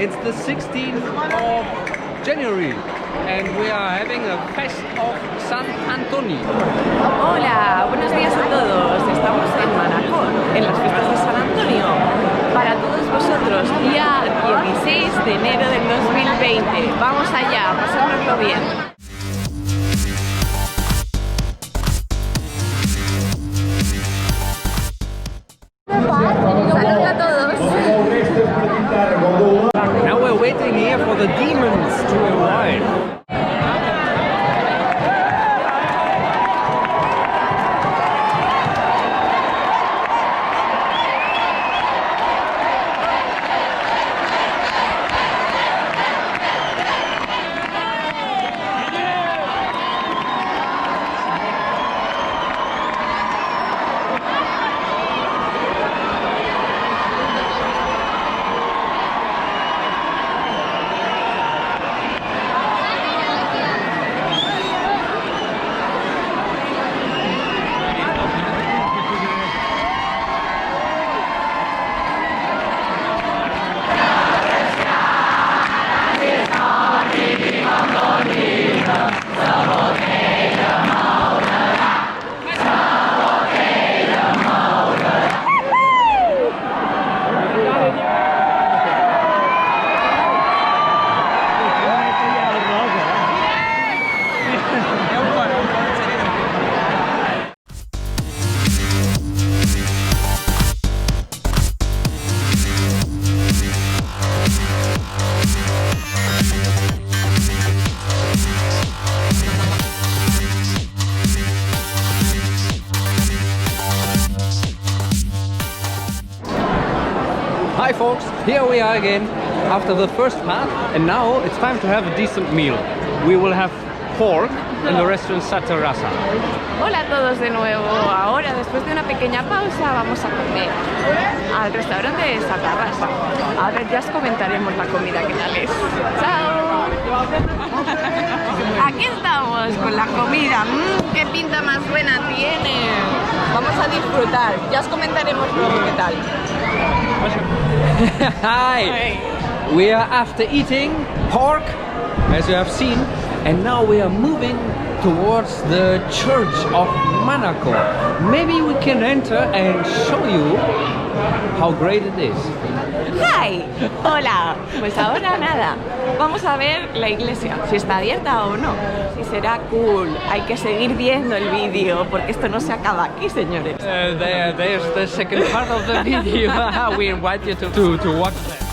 It's the 16th of January and we are having a fest of San Antoni. Hola, buenos días a todos. Estamos en Manacor, en las fiestas de San Antonio. Para todos vosotros, día 16 de enero del 2020. Vamos allá, pasárnoslo bien. Saludos a todos. Now we're waiting here for the demons to arrive. Hi folks, here we are again after the first part and now it's time to have a decent meal. We will have pork in the restaurant Satarasa. Hola a todos de nuevo. Ahora, después de una pequeña pausa, vamos a comer al restaurante de Satarasa. Ahora ya os comentaremos la comida que tal es. ¡Chao! Aquí estamos con la comida. ¡Qué pinta más buena tiene! Vamos a disfrutar. Ya os comentaremos luego qué tal. Hi! We are after eating pork, as you have seen, and now we are moving towards the church of Manacor. Maybe we can enter and show you how great it is. ¡Hi! Hola. Pues ahora nada. Vamos a ver la iglesia, si está abierta o no. Si será cool. Hay que seguir viendo el vídeo porque esto no se acaba aquí, señores. There's the second part of the video. We invite you to watch that.